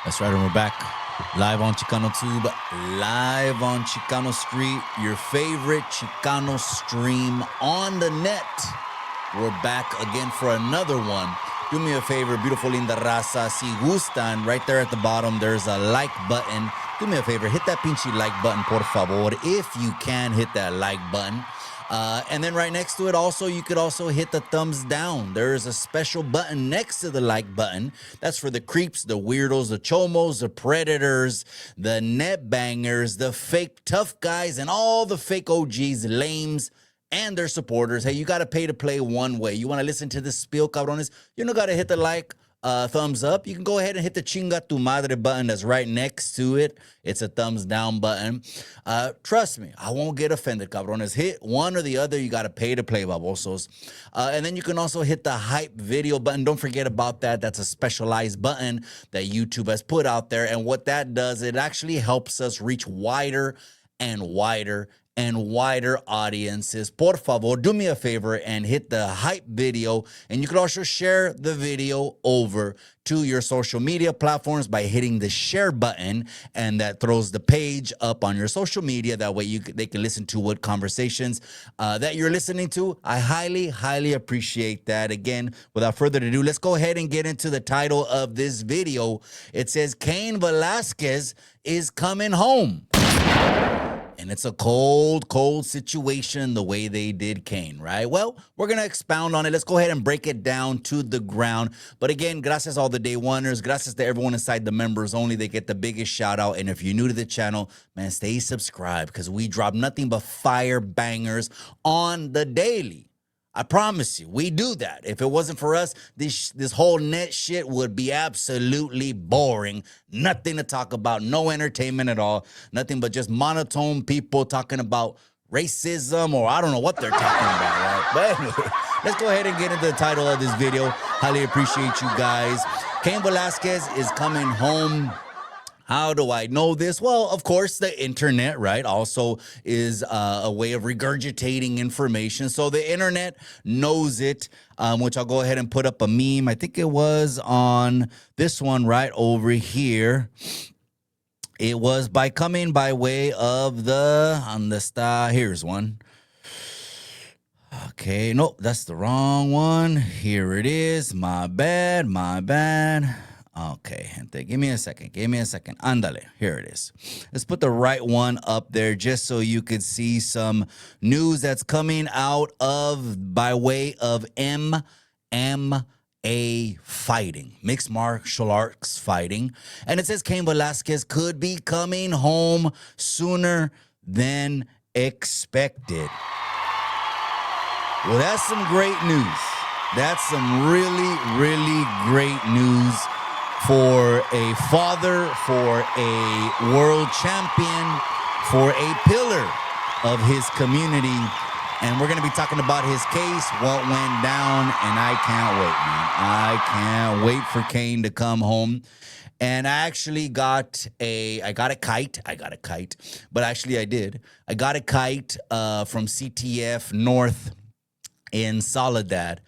That's right, and we're back live on Chicano Tube, live on Chicano Street, your favorite Chicano stream on the net. We're back again for another one. Do me a favor, beautiful linda raza, si gustan, right there at the bottom, there's a like button. Do me a favor, hit that pinche like button, por favor. If you can, hit that like button. And then right next to it also, you could also hit the thumbs down. There's a special button next to the like button. That's for the creeps, the weirdos, the chomos, the predators, the net bangers, the fake tough guys, and all the fake OGs, lames, and their supporters. Hey, you got to pay to play one way. You want to listen to this spiel, cabrones? You don't got to hit the like, thumbs up. You can go ahead and hit the chinga tu madre button that's right next to it. It's a thumbs down button. Trust me, I won't get offended, cabrones. Hit one or the other. You got to pay to play, babosos. And then you can also hit the hype video button. Don't forget about that. That's a specialized button that YouTube has put out there. And what that does, it actually helps us reach wider and wider and wider audiences. Por favor, do me a favor and hit the hype video. And you can also share the video over to your social media platforms by hitting the share button, and that throws the page up on your social media. That way they can listen to what conversations that you're listening to. I highly, highly appreciate that. Again, without further ado, let's go ahead and get into the title of this video. It says, Kane Velasquez is coming home. And it's a cold, cold situation the way they did Cain, right? Well, we're going to expound on it. Let's go ahead and break it down to the ground. But again, gracias all the day oneers. Gracias to everyone inside the members only. They get the biggest shout out. And if you're new to the channel, man, stay subscribed because we drop nothing but fire bangers on the daily. I promise you, we do that. If it wasn't for us, this whole net shit would be absolutely boring. Nothing to talk about, no entertainment at all. Nothing but just monotone people talking about racism, or I don't know what they're talking about, right? But anyway, let's go ahead and get into the title of this video. Highly appreciate you guys. Kane Velasquez is coming home. How do I know this? Well, of course, the internet, right, also is a way of regurgitating information. So the internet knows it, which I'll go ahead and put up a meme. I think it was on this one right over here. It was coming by way of here's one. Okay, nope, that's the wrong one. Here it is. My bad. Okay, gente, give me a second. Ándale, here it is. Let's put the right one up there just so you could see some news that's coming out of by way of MMA fighting, mixed martial arts fighting. And it says Kane Velasquez could be coming home sooner than expected. Well, that's some great news. That's some really, really great news for a father, for a world champion, for a pillar of his community. And we're going to be talking about his case, what went down, and I can't wait, man. I can't wait for Cain to come home. And I actually got a kite, but actually I did. I got a kite from CTF North in Soledad.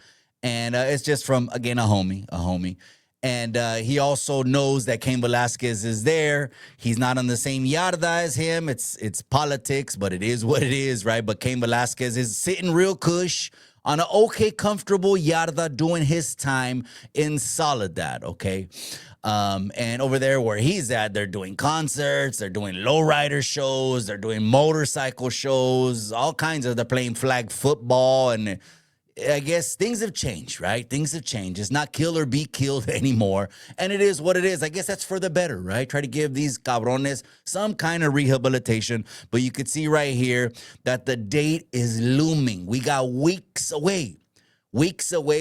And it's just from, again, a homie. And he also knows that Kane Velasquez is there. He's not on the same yarda as him. It's politics, but it is what it is, right? But Kane Velasquez is sitting real cush on an okay, comfortable yarda doing his time in Soledad, okay? And over there where he's at, they're doing concerts, they're doing lowrider shows, they're doing motorcycle shows, all kinds of, they're playing flag football, and I guess things have changed, right? Things have changed. It's not kill or be killed anymore. And it is what it is. I guess that's for the better, right? Try to give these cabrones some kind of rehabilitation. But you could see right here that the date is looming. We got weeks away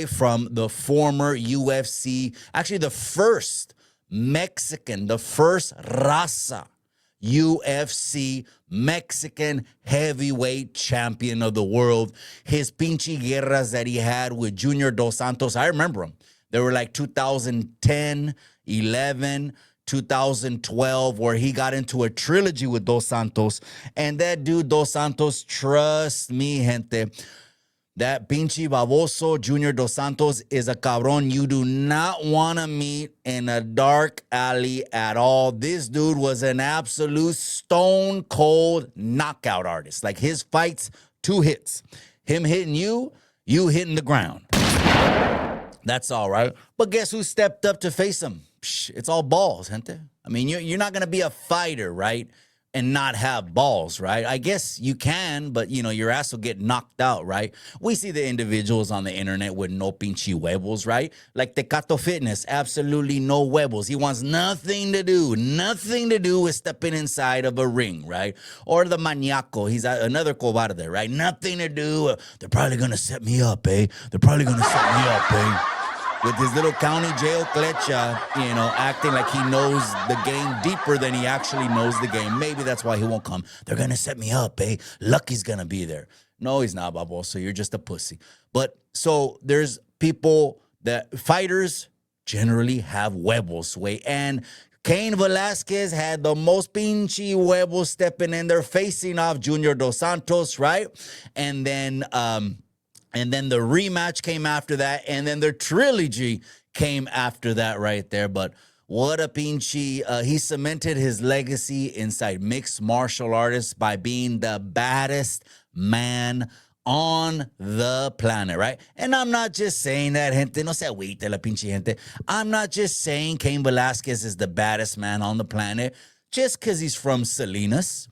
from the former UFC, actually the first Mexican, the first raza UFC Mexican heavyweight champion of the world. His pinche guerras that he had with Junior Dos Santos, I remember them. They were like 2010, 11, 2012, where he got into a trilogy with Dos Santos. And that dude, Dos Santos, trust me, gente, That pinche baboso Junior Dos Santos is a cabron you do not want to meet in a dark alley at all. This dude was an absolute stone cold knockout artist. Like his fights, 2 hits. Him hitting you, you hitting the ground. That's all right. But guess who stepped up to face him? Psh, it's all balls, gente. I mean, you're not going to be a fighter, right? And not have balls, right? I guess you can, but, you know, your ass will get knocked out, right? We see the individuals on the internet with no pinche huevos, right? Like Tecato Fitness, absolutely no huevos. He wants nothing to do with stepping inside of a ring, right? Or the Maniaco, he's another cobarde, right? Nothing to do. They're probably going to set me up, eh? They're probably going to set me up, eh? With his little county jail clecha, you know, acting like he knows the game deeper than he actually knows the game. Maybe that's why he won't come. They're going to set me up, eh? Lucky's going to be there. No, he's not, baboso. You're just a pussy. But so there's people that fighters generally have huevos, way. And Kane Velasquez had the most pinche huevos stepping in there, facing off Junior Dos Santos, right? And then the rematch came after that, and then the trilogy came after that right there. But what a pinche, he cemented his legacy inside mixed martial artists by being the baddest man on the planet, right? And I'm not just saying that, gente, no se agüite la pinche gente. I'm not just saying Kane Velasquez is the baddest man on the planet just because he's from Salinas.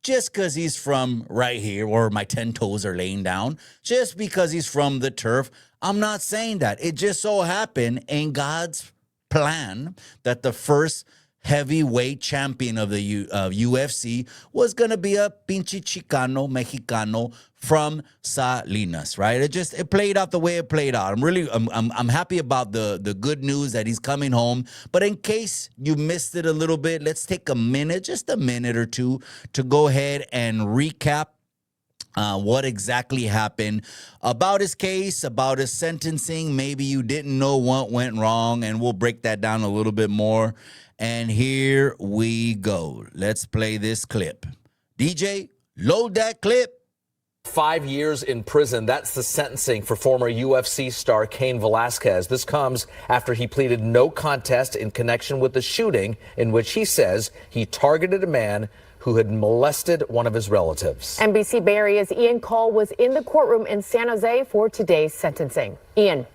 Just because he's from right here where my 10 toes are laying down, just because he's from the turf, I'm not saying that. It just so happened in God's plan that the first heavyweight champion of the UFC was going to be a pinche Chicano, Mexicano from Salinas, right? It played out the way it played out. I'm happy about the good news that he's coming home. But in case you missed it a little bit, let's take a minute, just a minute or two, to go ahead and recap what exactly happened about his case, about his sentencing. Maybe you didn't know what went wrong, and we'll break that down a little bit more. And here we go. Let's play this clip. DJ, load that clip. 5 years in prison. That's the sentencing for former UFC star Kane Velasquez. This comes after he pleaded no contest in connection with the shooting in which he says he targeted a man who had molested one of his relatives. NBC Bay Area's Ian Cole was in the courtroom in San Jose for today's sentencing. Ian.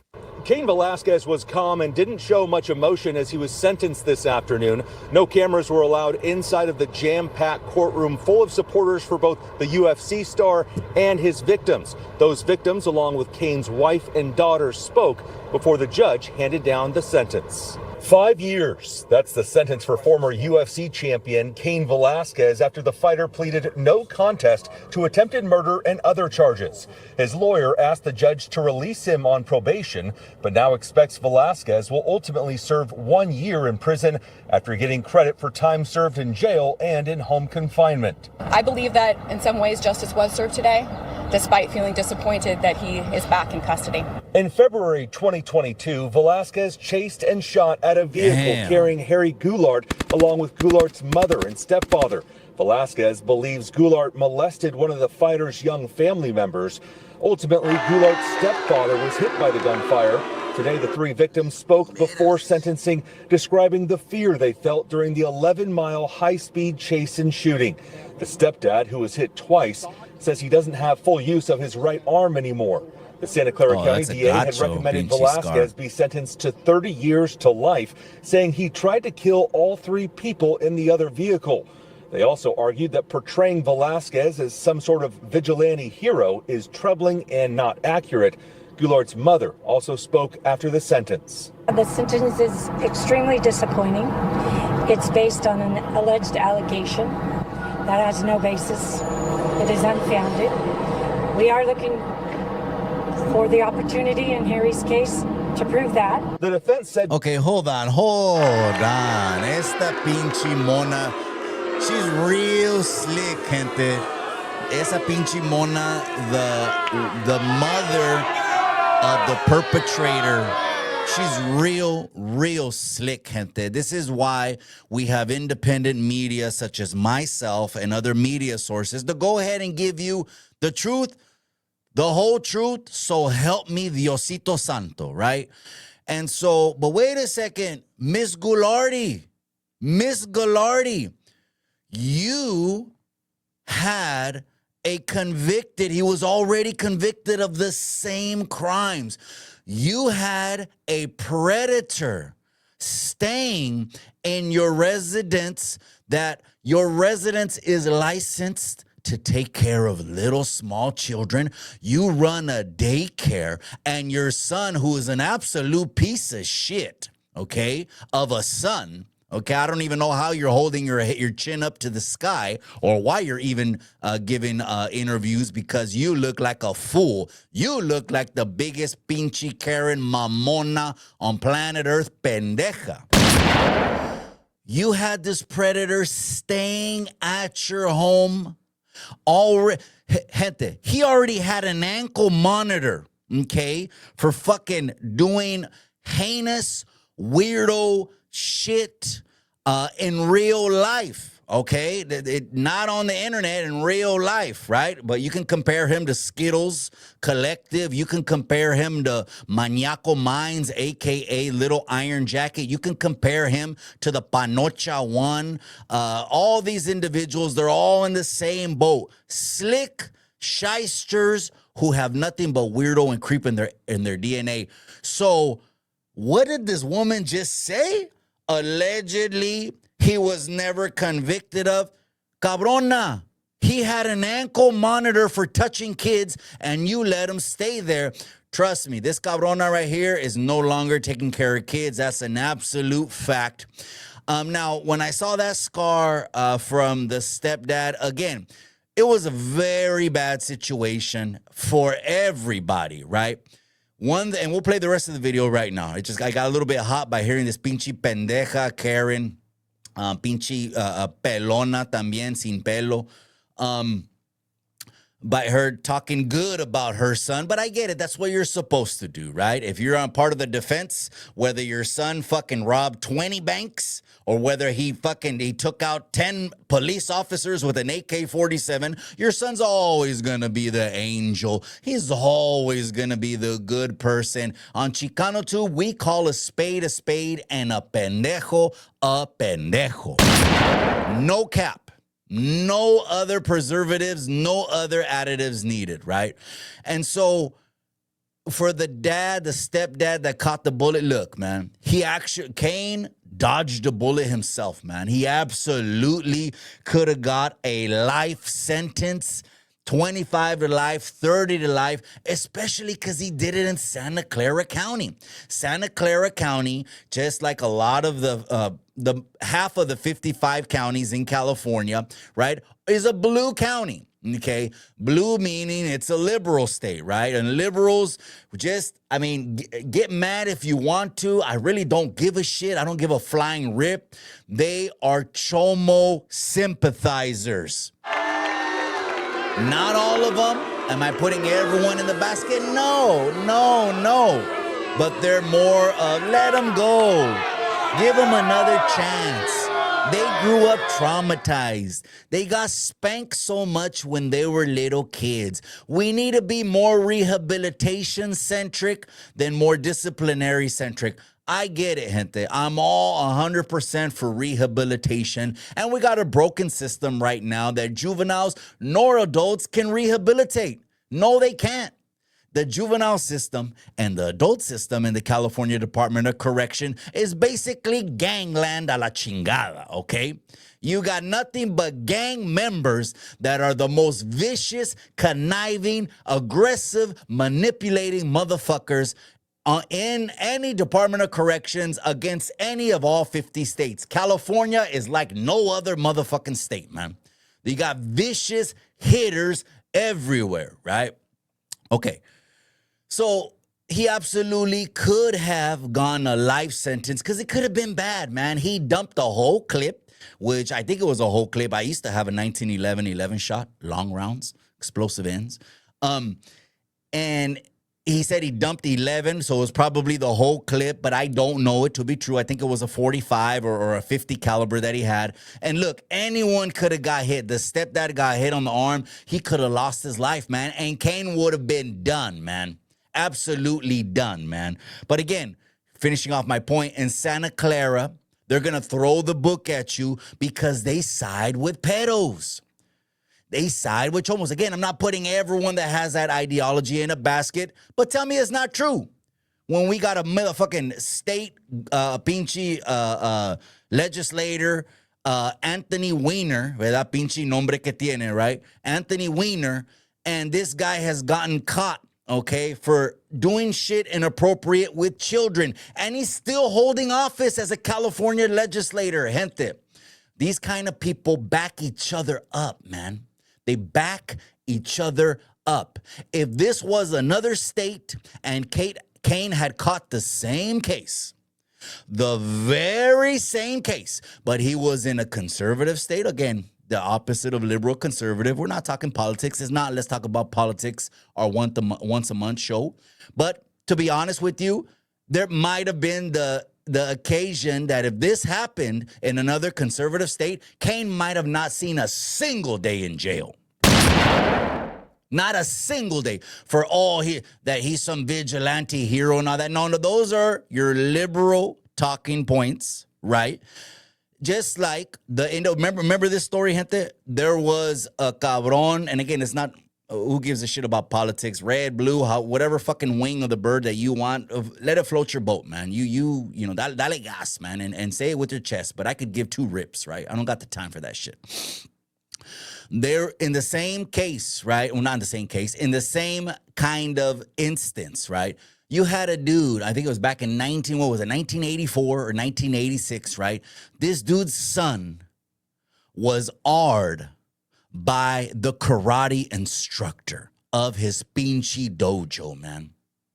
Kane Velasquez was calm and didn't show much emotion as he was sentenced this afternoon. No cameras were allowed inside of the jam-packed courtroom full of supporters for both the UFC star and his victims. Those victims, along with Kane's wife and daughter, spoke before the judge handed down the sentence. 5 years. That's the sentence for former UFC champion Kane Velasquez after the fighter pleaded no contest to attempted murder and other charges. His lawyer asked the judge to release him on probation, but now expects Velasquez will ultimately serve 1 year in prison after getting credit for time served in jail and in home confinement. I believe that in some ways justice was served today, despite feeling disappointed that he is back in custody. In February 2022, Velasquez chased and shot at a vehicle carrying Harry Goulart, along with Goulart's mother and stepfather. Velasquez believes Goulart molested one of the fighter's young family members. Ultimately, Goulart's stepfather was hit by the gunfire. Today, the 3 victims spoke before sentencing, describing the fear they felt during the 11-mile high-speed chase and shooting. The stepdad, who was hit twice, says he doesn't have full use of his right arm anymore. The Santa Clara County DA had recommended Velasquez be sentenced to 30 years to life, saying he tried to kill all 3 people in the other vehicle. They also argued that portraying Velasquez as some sort of vigilante hero is troubling and not accurate. Goulart's mother also spoke after the sentence. The sentence is extremely disappointing. It's based on an alleged allegation that has no basis. It is unfounded. We are looking for the opportunity in Harry's case to prove that. The defense said... Okay, hold on. Esta pinche mona, she's real slick, gente. Esa pinche mona, the mother of the perpetrator, she's real slick, gente. This is why we have independent media such as myself and other media sources to go ahead and give you the truth, The whole truth, so help me Diosito Santo, right? And so, but wait a second, Miss Goulardi, you had a convicted, he was already convicted of the same crimes. You had a predator staying in your residence, that your residence is licensed to take care of little small children. You run a daycare, and your son, who is an absolute piece of shit, okay, of a son, okay, I don't even know how you're holding your chin up to the sky, or why you're even giving interviews, because you look like a fool. You look like the biggest pinche Karen mamona on planet Earth, pendeja. You had this predator staying at your home. Gente, he already had an ankle monitor, okay, for fucking doing heinous, weirdo shit in real life, okay? Not on the internet, in real life, right? But you can compare him to Skittles Collective. You can compare him to Maniaco Minds, a.k.a. Little Iron Jacket. You can compare him to the Panocha One. All these individuals, they're all in the same boat. Slick shysters who have nothing but weirdo and creep in their DNA. So what did this woman just say? Allegedly, he was never convicted of. Cabrona, he had an ankle monitor for touching kids, and you let him stay there. Trust me, this cabrona right here is no longer taking care of kids. That's an absolute fact. Now, when I saw that scar from the stepdad, again, it was a very bad situation for everybody, right? And we'll play the rest of the video right now. I got a little bit hot by hearing this pinche pendeja Karen, pinche pelona también, sin pelo, by her talking good about her son. But I get it. That's what you're supposed to do, right? If you're on part of the defense, whether your son fucking robbed 20 banks or whether he took out 10 police officers with an AK-47, your son's always gonna be the angel. He's always gonna be the good person. On Chicano Tube, we call a spade and a pendejo a pendejo. No cap. No other preservatives, no other additives needed, right? And so for the stepdad that caught the bullet, look, man, Cain dodged a bullet himself, man. He absolutely could have got a life sentence, 25 to life, 30 to life, especially because he did it in Santa Clara County. Santa Clara County, just like a lot of the half of the 55 counties in California, right, is a blue county. Okay, blue meaning it's a liberal state, right? And liberals get mad if you want to. I really don't give a shit. I don't give a flying rip. They are Chomo sympathizers. Not all of them. Am I putting everyone in the basket? No. But they're more of let them go. Give them another chance. They grew up traumatized. They got spanked so much when they were little kids. We need to be more rehabilitation-centric than more disciplinary-centric. I get it, gente. I'm all 100% for rehabilitation. And we got a broken system right now that juveniles nor adults can rehabilitate. No, they can't. The juvenile system and the adult system in the California Department of Correction is basically gangland a la chingada, okay? You got nothing but gang members that are the most vicious, conniving, aggressive, manipulating motherfuckers in any Department of Corrections against any of all 50 states. California is like no other motherfucking state, man. You got vicious hitters everywhere, right? Okay. So he absolutely could have gone a life sentence because it could have been bad, man. He dumped a whole clip, which I think it was a whole clip. I used to have a 1911 shot, long rounds, explosive ends. And He said he dumped 11, so it was probably the whole clip, but I don't know it to be true. I think it was a 45 or a 50 caliber that he had. And look, anyone could have got hit. The stepdad got hit on the arm. He could have lost his life, man. And Cain would have been done, man. Absolutely done, man. But again, finishing off my point, in Santa Clara, they're going to throw the book at you because they side with pedos. They side with chomos. Again, I'm not putting everyone that has that ideology in a basket, but tell me it's not true. When we got a motherfucking state pinche legislator, Anthony Weiner, ¿verdad? Pinche nombre que tiene, right? Anthony Weiner, and this guy has gotten caught, okay, for doing shit inappropriate with children, and he's still holding office as a California legislator, gente. These kind of people back each other up, man. They back each other up. If this was another state and Cain had caught the same case, the very same case, but he was in a conservative state, again, the opposite of liberal conservative. We're not talking politics. It's not let's talk about politics, our once a month show. But to be honest with you, there might have been the occasion that if this happened in another conservative state, Cain might have not seen a single day in jail. Not a single day for all that he's some vigilante hero and all that. No, those are your liberal talking points, right? Just like remember this story, gente? There was a cabron, and again, it's not who gives a shit about politics, red, blue, whatever fucking wing of the bird that you want, let it float your boat, man. You know, dale gas, man, and say it with your chest, but I could give two rips, right? I don't got the time for that shit. They're in the same case, right? Well, not in the same case, in the same kind of instance, right? You had a dude, I think it was back in 1984 or 1986, right? This dude's son was AR'd by the karate instructor of his pinche dojo, man.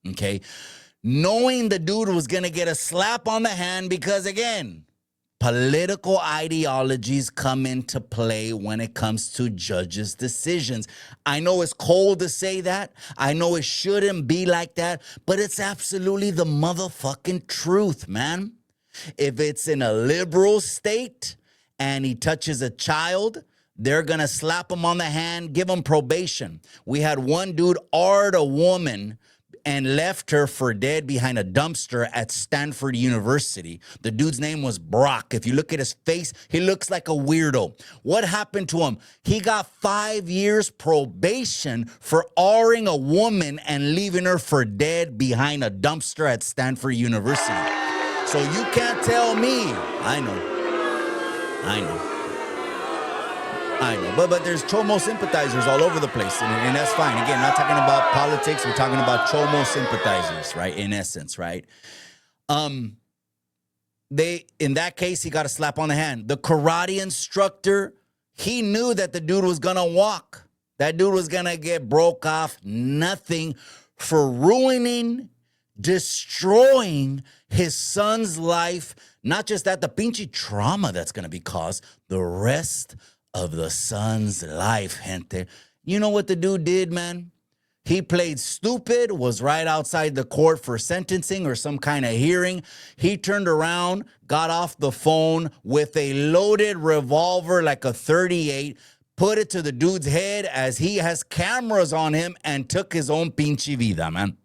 Okay? Knowing the dude was going to get a slap on the hand because, again, political ideologies come into play when it comes to judges' decisions. I know it's cold to say that. I know it shouldn't be like that, but it's absolutely the motherfucking truth, man. If it's in a liberal state and he touches a child, they're going to slap him on the hand, give him probation. We had one dude AR'd a woman and left her for dead behind a dumpster at Stanford University. The dude's name was Brock. If you look at his face, he looks like a weirdo. What happened to him? He got 5 years probation for AR'ing a woman and leaving her for dead behind a dumpster at Stanford University. So you can't tell me. I know. But there's Chomo sympathizers all over the place, and that's fine. Again, not talking about politics. We're talking about Chomo sympathizers, right? In essence, right? In that case, he got a slap on the hand. The karate instructor, he knew that the dude was gonna walk. That dude was gonna get broke off nothing for ruining, destroying his son's life. Not just that, the pinche trauma that's gonna be caused the rest of the son's life, gente. You know what the dude did, man? He played stupid, was right outside the court for sentencing or some kind of hearing. He turned around, got off the phone with a loaded revolver like a 38, put it to the dude's head as he has cameras on him and took his own pinche vida, man.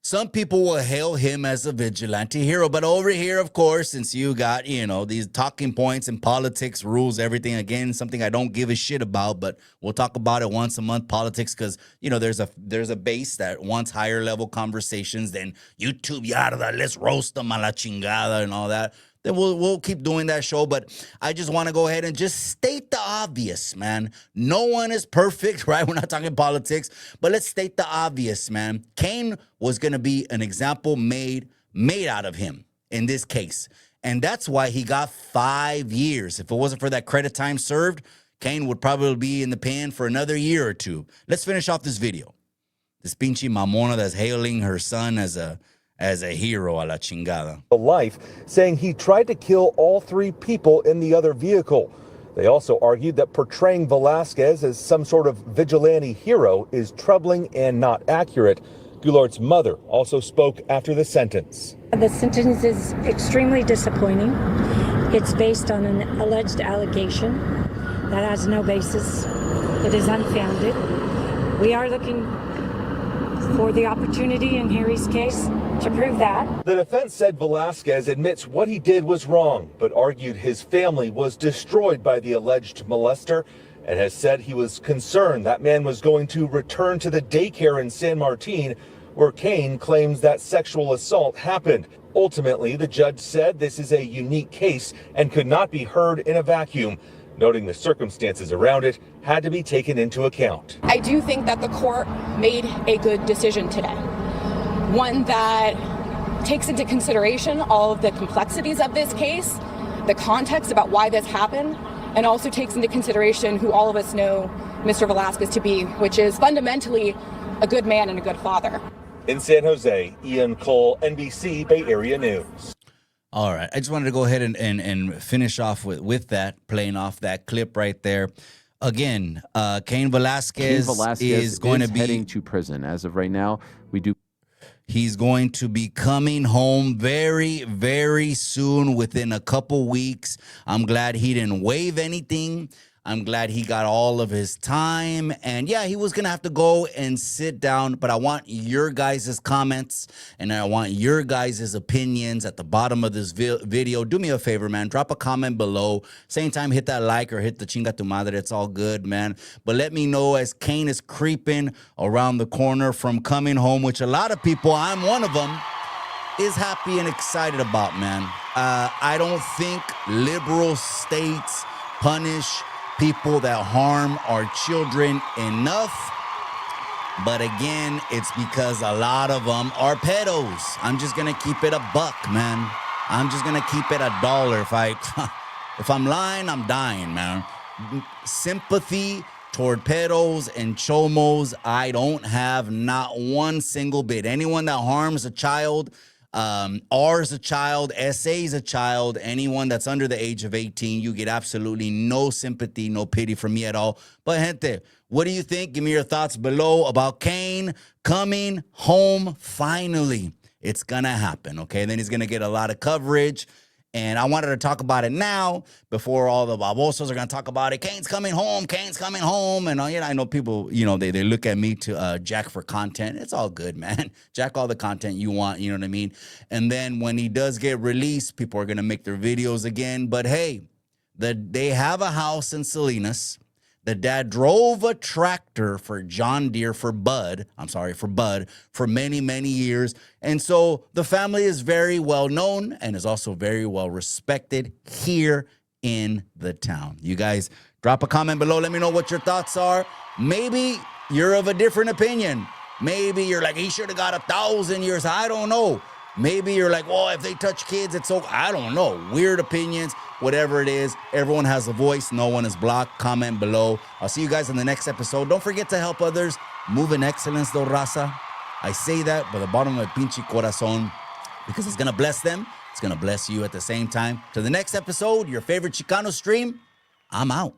Some people will hail him as a vigilante hero, but over here, of course, since you got, these talking points and politics, rules, everything, again, something I don't give a shit about, but we'll talk about it once a month, politics, because, there's a base that wants higher level conversations than YouTube, yarda, let's roast them a la chingada and all that. Then we'll keep doing that show, but I just want to go ahead and just state the obvious, man. No one is perfect, right? We're not talking politics, but let's state the obvious, man. Cain was going to be an example made out of him in this case, and that's why he got 5 years. If it wasn't for that credit time served, Cain would probably be in the pen for another year or two. Let's finish off this video. This pinche mamona that's hailing her son as a hero a la chingada. Life, saying he tried to kill all 3 people in the other vehicle. They also argued that portraying Velasquez as some sort of vigilante hero is troubling and not accurate. Goulart's mother also spoke after the sentence. The sentence is extremely disappointing. It's based on an alleged allegation that has no basis. It is unfounded. We are looking for the opportunity in Harry's case to prove that. The defense said Velasquez admits what he did was wrong, but argued his family was destroyed by the alleged molester and has said he was concerned that man was going to return to the daycare in San Martin where Cain claims that sexual assault happened. Ultimately, the judge said this is a unique case and could not be heard in a vacuum, noting the circumstances around it had to be taken into account. I do think that the court made a good decision today. One that takes into consideration all of the complexities of this case, the context about why this happened, and also takes into consideration who all of us know Mr. Velasquez to be, which is fundamentally a good man and a good father. In San Jose, Ian Cole, NBC Bay Area News. All right. I just wanted to go ahead and finish off with that, playing off that clip right there. Again, Kane Velasquez is going to be heading to prison. As of right now, he's going to be coming home very, very soon, within a couple weeks. I'm glad he didn't waive anything. I'm glad he got all of his time. And yeah, he was going to have to go and sit down, but I want your guys' comments and I want your guys' opinions at the bottom of this video. Do me a favor, man. Drop a comment below. Same time, hit that like or hit the chinga tu madre. It's all good, man. But let me know as Cain is creeping around the corner from coming home, which a lot of people, I'm one of them, is happy and excited about, man. I don't think liberal states punish people that harm our children enough. But again, it's because a lot of them are pedos. I'm just going to keep it a buck, man. I'm just going to keep it $1. If I'm lying, I'm dying, man. Sympathy toward pedos and chomos, I don't have not one single bit. Anyone that harms a child, R is a child, SA is a child, anyone that's under the age of 18, you get absolutely no sympathy, no pity from me at all. But gente, what do you think? Give me your thoughts below about Cain coming home finally. It's gonna happen, okay? Then he's gonna get a lot of coverage. And I wanted to talk about it now before all the babosos are going to talk about it. Cain's coming home. Cain's coming home. And I know people, they look at me to jack for content. It's all good, man. Jack all the content you want. You know what I mean? And then when he does get released, people are going to make their videos again. But hey, they have a house in Salinas. The dad drove a tractor for John Deere, for Bud, for many, many years. And so the family is very well known and is also very well respected here in the town. You guys drop a comment below. Let me know what your thoughts are. Maybe you're of a different opinion. Maybe you're like, he should have got 1,000 years. I don't know. Maybe you're like, well, if they touch kids, it's so, I don't know. Weird opinions, whatever it is. Everyone has a voice. No one is blocked. Comment below. I'll see you guys in the next episode. Don't forget to help others. Move in excellence, though, raza. I say that by the bottom of my pinche corazon because it's going to bless them. It's going to bless you at the same time. To the next episode, your favorite Chicano stream, I'm out.